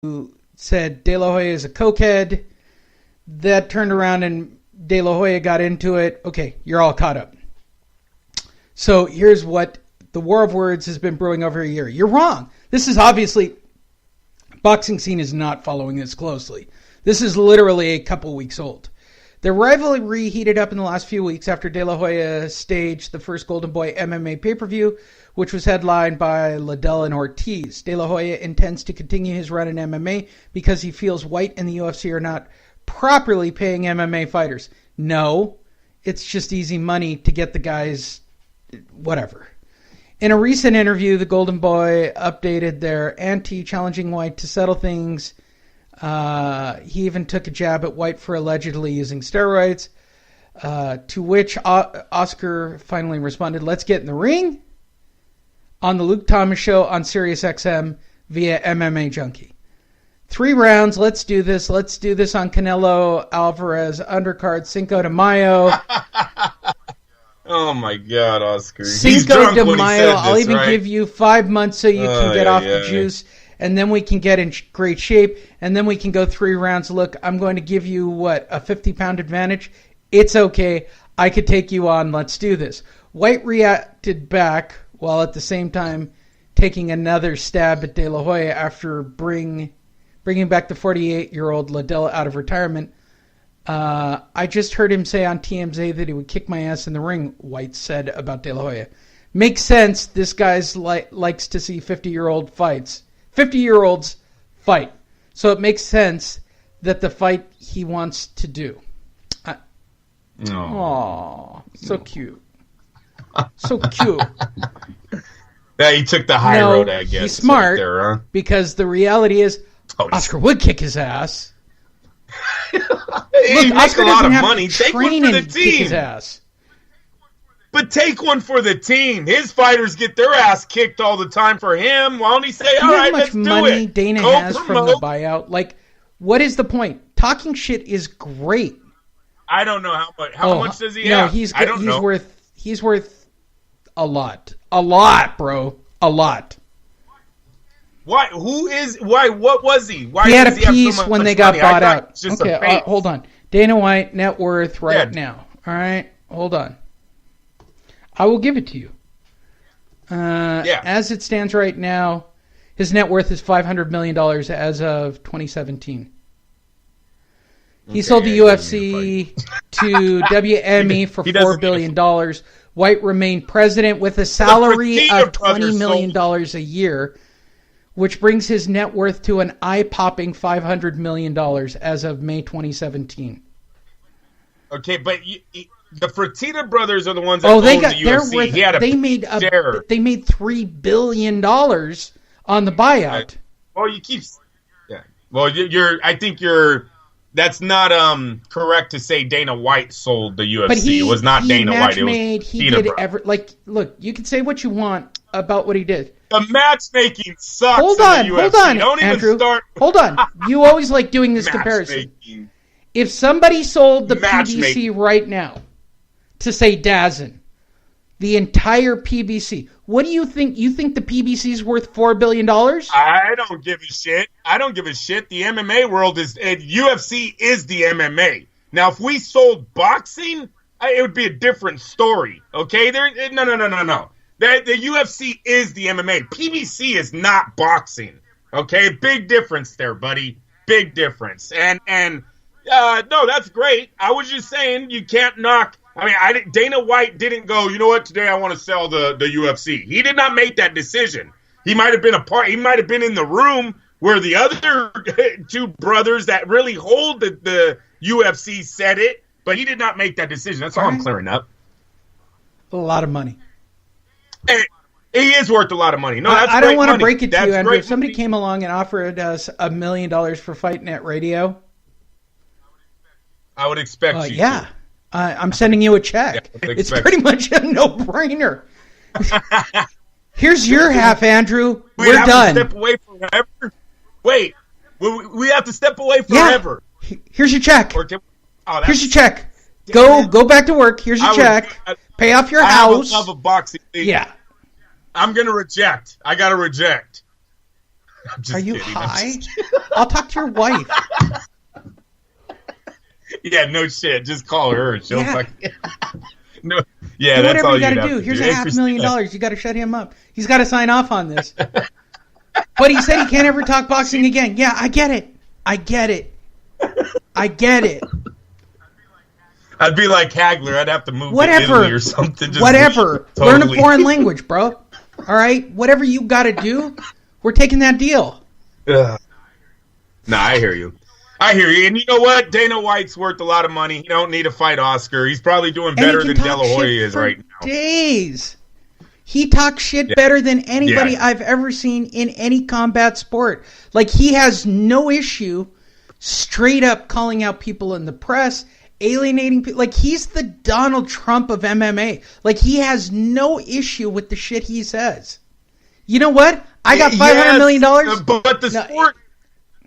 who said De La Hoya is a cokehead. That turned around and De La Hoya got into it. Okay, you're all caught up. So here's what the war of words has been brewing over a year. You're wrong. This is obviously, boxing scene is not following this closely. This is literally a couple weeks old. The rivalry heated up in the last few weeks after De La Hoya staged the first Golden Boy MMA pay-per-view, which was headlined by Liddell and Ortiz. De La Hoya intends to continue his run in MMA because he feels Whyte and the UFC are not properly paying MMA fighters. No, it's just easy money to get the guys, whatever. In a recent interview, the Golden Boy updated their ante, challenging Whyte to settle things. He even took a jab at Whyte for allegedly using steroids, to which Oscar finally responded, "Let's get in the ring," on the Luke Thomas Show on SiriusXM via MMA Junkie. 3 rounds, let's do this. Let's do this on Canelo, Alvarez, undercard, Cinco de Mayo. Oh my God, Oscar. Cinco de Mayo, I'll even give you 5 months so you can get off the juice. And then we can get in great shape, and then we can go 3 rounds. Look, I'm going to give you, a 50-pound advantage? It's okay. I could take you on. Let's do this. Whyte reacted back while at the same time taking another stab at De La Hoya after bringing back the 48-year-old Liddell out of retirement. I just heard him say on TMZ that he would kick my ass in the ring, Whyte said about De La Hoya. Makes sense. This guy's likes to see 50-year-olds fight. So it makes sense that the fight he wants to do. So cute. So cute. Yeah, he took the high road, I guess. He's smart, right there, huh? because the reality is Oscar would kick his ass. He Look, makes Oscar a lot doesn't of have money. to Take one train for the and kick his team. ass. But take one for the team. His fighters get their ass kicked all the time for him. Why don't he say, all right, let's do it? How much money Dana has from the buyout? What is the point? Talking shit is great. I don't know how much. How much does he have? I don't know. He's worth a lot. A lot, bro. A lot. Why? Why? What was he? Why he had a does he have piece so much when they money? got bought out. Okay, hold on. Dana White net worth now. All right, hold on. I will give it to you. As it stands right now, his net worth is $500 million as of 2017. He sold the UFC to WME for $4 billion. Whyte remained president with a salary of $20 million a year, which brings his net worth to an eye-popping $500 million as of May 2017. Okay, but the Fertitta brothers are the ones that own the UFC. They made $3 billion on the buyout. Well, I think that's not correct to say Dana White sold the UFC. But it was not Dana White. It was look, you can say what you want about what he did. The matchmaking sucks. Hold on, Don't Andrew. even start. Hold on. You always like doing this comparison. If somebody sold the PBC right now to say DAZN, the entire PBC, what do you think? You think the PBC is worth $4 billion? I don't give a shit. The MMA world is UFC is the MMA. Now, if we sold boxing, it would be a different story. Okay, no. The UFC is the MMA. PBC is not boxing. Okay, big difference there, buddy. Big difference. And no, that's great. I was just saying you can't knock. I mean, Dana White didn't go, you know what, today I want to sell the UFC. He did not make that decision. He might have been he might have been in the room where the other 2 brothers that really hold the UFC said it, but he did not make that decision. That's all I'm clearing up. A lot of money. And he is worth a lot of money. No, that's I don't want to money. break it to that's you, Andrew. If somebody came along and offered us $1 million for Fight Net Radio, I would expect you to. I'm sending you a check. Yeah, it's pretty much a no-brainer. Here's your half, Andrew. We're done. To step away forever? Wait, we have to step away forever. Yeah. Here's your check. Here's your check. Damn Go back to work. Here's your check. Pay off your house. I have a love of boxing. Yeah. I'm going to reject. I got to reject. Are you high? I'll talk to your wife. Yeah, no shit. Just call her. She'll fucking... No. Yeah, do that's whatever all you got to do. do. Here's $500,000. You got to shut him up. He's got to sign off on this. But he said he can't ever talk boxing again. Yeah, I get it. I get it. I'd be like Hagler. I'd have to move to Italy or something. Just Whatever. totally. Learn a foreign language, bro. All right? Whatever you got to do, we're taking that deal. Nah, I hear you. And you know what? Dana White's worth a lot of money. He don't need to fight Oscar. He's probably doing better than De La Hoya is right now. Days. He talks shit better than anybody I've ever seen in any combat sport. Like, he has no issue straight up calling out people in the press, alienating people. Like, he's the Donald Trump of MMA. Like, he has no issue with the shit he says. You know what? I got $500 million. But the sport...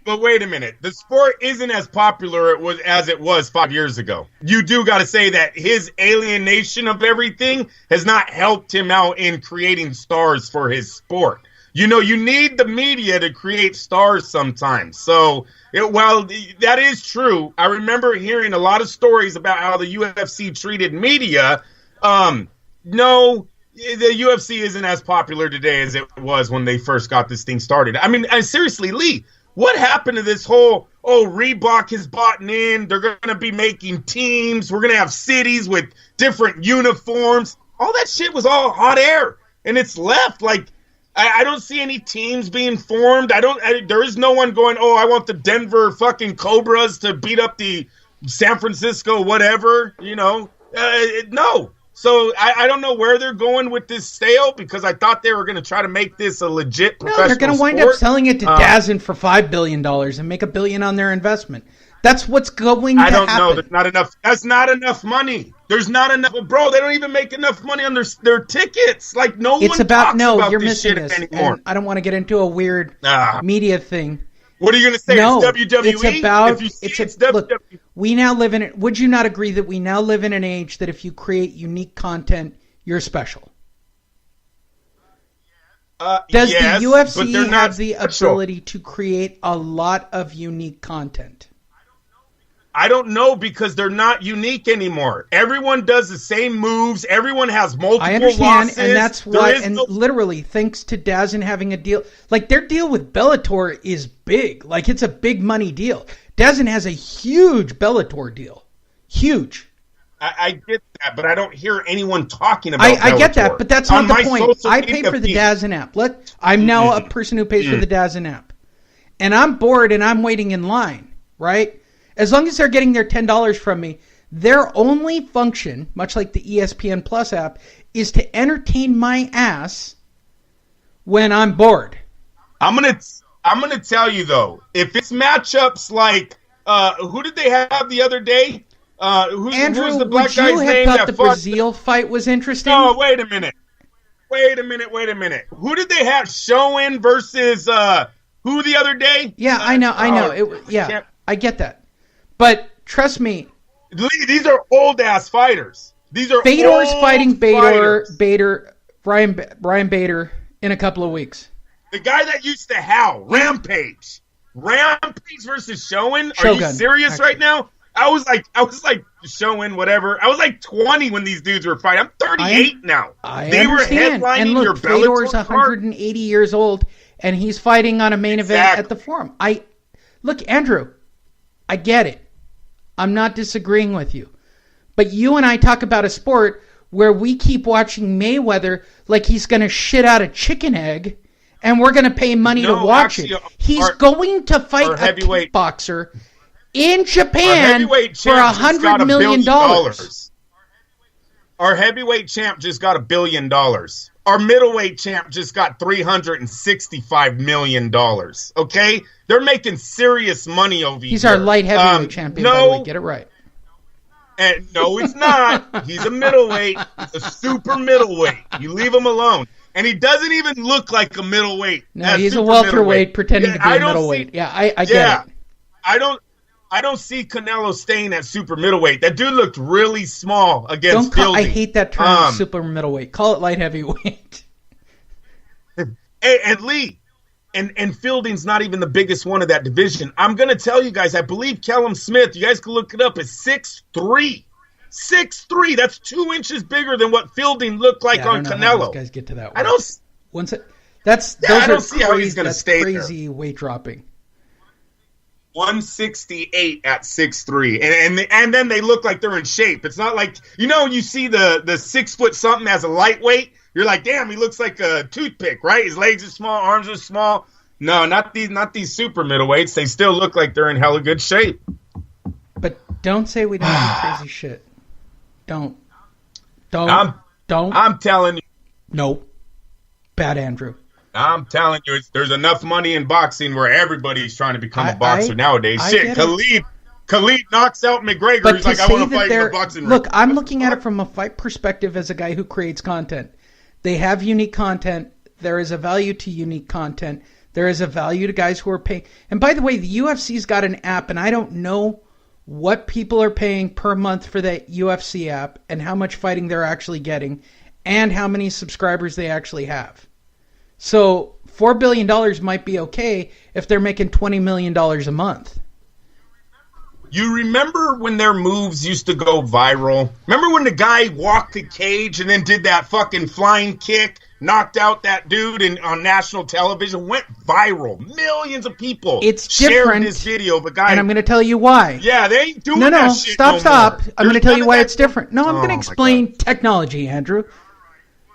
But wait a minute. The sport isn't as popular as it was 5 years ago. You do got to say that his alienation of everything has not helped him out in creating stars for his sport. You know, you need the media to create stars sometimes. So, while that is true, I remember hearing a lot of stories about how the UFC treated media. No, the UFC isn't as popular today as it was when they first got this thing started. I mean, seriously, Lee, what happened to this whole, Reebok has bought in, they're going to be making teams, we're going to have cities with different uniforms. All that shit was all hot air, and it's left. Like, I don't see any teams being formed. There is no one going, I want the Denver fucking Cobras to beat up the San Francisco whatever, no. So I don't know where they're going with this sale, because I thought they were going to try to make this a legit professional sport. They're going to wind up selling it to DAZN for $5 billion and make $1 billion on their investment. That's what's going to happen. I don't know. That's not enough. That's not enough money. There's not enough. Bro, they don't even make enough money on their tickets. Like, no one talks about you're this missing shit this anymore. And I don't want to get into a weird media thing. What are you going to say? No, it's WWE? it's about. It's WWE. Look, we now live in it. Would you not agree that we now live in an age that if you create unique content, you're special? Does the UFC have the ability to create a lot of unique content? I don't know, because they're not unique anymore. Everyone does the same moves. Everyone has multiple losses. I understand, and that's why. Literally, thanks to DAZN having a deal, like their deal with Bellator is big. Like, it's a big money deal. DAZN has a huge Bellator deal. Huge. I get that, but I don't hear anyone talking about Bellator. I get that, but that's not the point. I pay for the DAZN app. I'm now a person who pays for the DAZN app. And I'm bored and I'm waiting in line, right? As long as they're getting their $10 from me, their only function, much like the ESPN Plus app, is to entertain my ass when I'm bored. I'm gonna tell you though, if it's matchups like who did they have the other day? Who's the black guy's name that thought the Breazeale fight was interesting? No, wait a minute. Who did they have? Show-in versus who the other day? Yeah, I know. I get that. But trust me, these are old ass fighters. These are Bader's fighting Ryan Bader in a couple of weeks. The guy that used to howl, Rampage versus Show-in. Are you serious right now? I was like Show-in whatever. I was like 20 when these dudes were fighting. I'm 38 now. They were headlining and look, your Fedor's 180 years old, and he's fighting on a main event at the Forum. Look, Andrew, I get it. I'm not disagreeing with you. But you and I talk about a sport where we keep watching Mayweather like he's going to shit out a chicken egg, and we're going to pay money to watch it. He's going to fight a kickboxer in Japan for $100 million. Our heavyweight champ just got $1 billion. Our middleweight champ just got $365 million. Okay? They're making serious money over here. He's our light heavyweight champion, by the way. Get it right. No, he's not. He's a middleweight. He's a super middleweight. You leave him alone. And he doesn't even look like a middleweight. No, he's a welterweight pretending to be a middleweight. I get it. I don't see Canelo staying at super middleweight. That dude looked really small against Fielding. I hate that term, super middleweight. Call it light heavyweight. And Lee, and Fielding's not even the biggest one of that division. I'm going to tell you guys, I believe Callum Smith, you guys can look it up, is 6'3". 6'3". That's 2 inches bigger than what Fielding looked like on Canelo. How those guys get to that weight. I don't. I don't see how he's going to stay crazy there. Weight dropping. 168 at 6'3", and then they look like they're in shape. It's not like you see the 6 foot something as a lightweight. You're like, damn, he looks like a toothpick, right? His legs are small, arms are small. No, not these super middleweights. They still look like they're in hella good shape. But don't say we don't do crazy shit. Don't. I'm telling you. No. Bad Andrew. I'm telling you, there's enough money in boxing where everybody's trying to become a boxer nowadays. Khalid knocks out McGregor. But he's like, I want to fight in the boxing ring. Look, I'm looking at it from a fight perspective as a guy who creates content. They have unique content. There is a value to unique content. There is a value to guys who are paying. And by the way, the UFC's got an app, and I don't know what people are paying per month for that UFC app and how much fighting they're actually getting and how many subscribers they actually have. So $4 billion might be okay if they're making $20 million a month. You remember when their moves used to go viral? Remember when the guy walked the cage and then did that fucking flying kick, knocked out that dude on national television, went viral. Millions of people shared this video. But guys, and I'm going to tell you why. Yeah, they ain't doing that shit. Stop. I'm going to tell you why it's different. No, I'm going to explain technology, Andrew.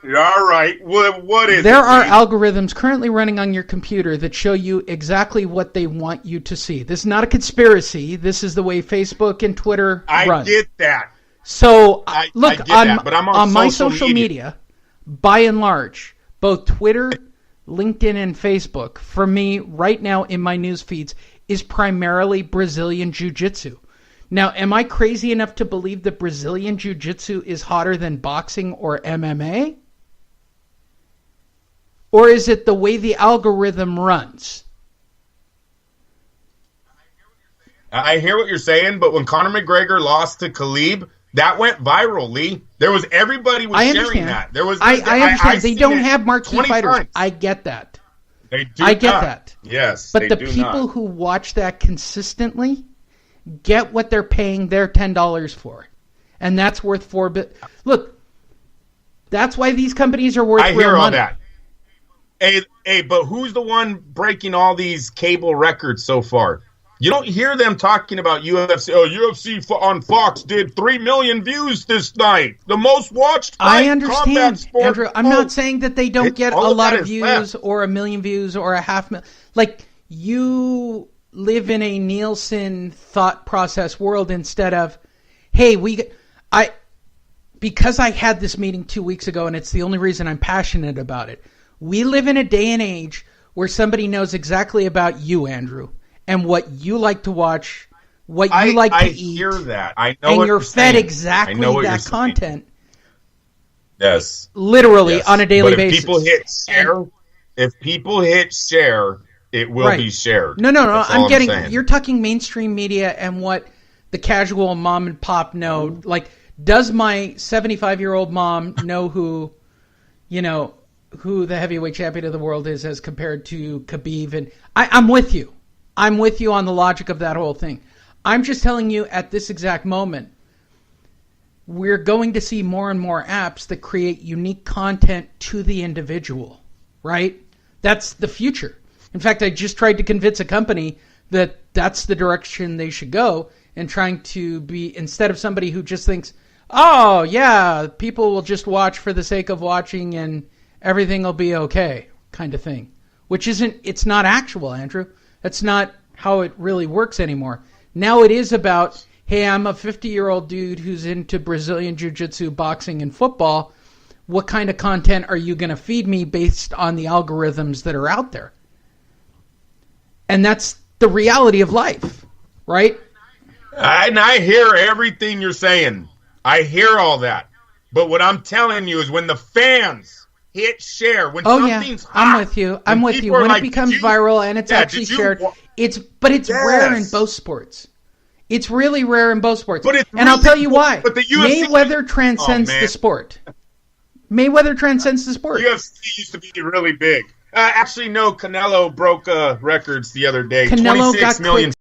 All right. What is there are algorithms currently running on your computer that show you exactly what they want you to see. This is not a conspiracy. This is the way Facebook and Twitter run. I get that. So, look, on my social media, by and large, both Twitter, LinkedIn, and Facebook, for me, right now in my news feeds, is primarily Brazilian Jiu-Jitsu. Now, am I crazy enough to believe that Brazilian Jiu-Jitsu is hotter than boxing or MMA? Or is it the way the algorithm runs? I hear what you're saying, but when Conor McGregor lost to Khabib, that went viral, Lee. Everybody was sharing that. I understand. They don't have marquee fighters. Times. I get that. They do I get that. Yes, but the people who watch that consistently get what they're paying their $10 for. And that's worth $4 billion. Look, that's why these companies are worth real money. I hear all that. Hey, but who's the one breaking all these cable records so far? You don't hear them talking about UFC. Oh, UFC on Fox did 3 million views this night. The most watched fight. I understand, Andrew. I'm not saying that they don't get a lot of views or 1 million views or 500,000. Like, you live in a Nielsen thought process world instead of, hey, because I had this meeting 2 weeks ago, and it's the only reason I'm passionate about it. We live in a day and age where somebody knows exactly about you, Andrew, and what you like to watch, what you like to eat. I hear that. I know, and you're fed exactly that content. Yes. Literally on a daily basis. If people hit share, it will be shared. No. I'm getting. You're talking mainstream media and what the casual mom and pop know. Like, does my 75-year-old mom know who the heavyweight champion of the world is as compared to Khabib? And I'm with you. I'm with you on the logic of that whole thing. I'm just telling you at this exact moment, we're going to see more and more apps that create unique content to the individual, right? That's the future. In fact, I just tried to convince a company that that's the direction they should go, and trying to be, instead of somebody who just thinks, oh, yeah, people will just watch for the sake of watching and everything will be okay, kind of thing. Which it's not actual, Andrew. That's not how it really works anymore. Now it is about, hey, I'm a 50-year-old dude who's into Brazilian Jiu-Jitsu, boxing, and football. What kind of content are you going to feed me based on the algorithms that are out there? And that's the reality of life, right? And I hear everything you're saying. I hear all that. But what I'm telling you is when the fans hit share, when something's hot, I'm with you. When it becomes viral and it's actually shared, it's rare in both sports. It's really rare in both sports. And I'll tell you why. Mayweather transcends the sport. Mayweather transcends the sport. UFC used to be really big. Actually, no. Canelo broke records the other day. Canelo 26 million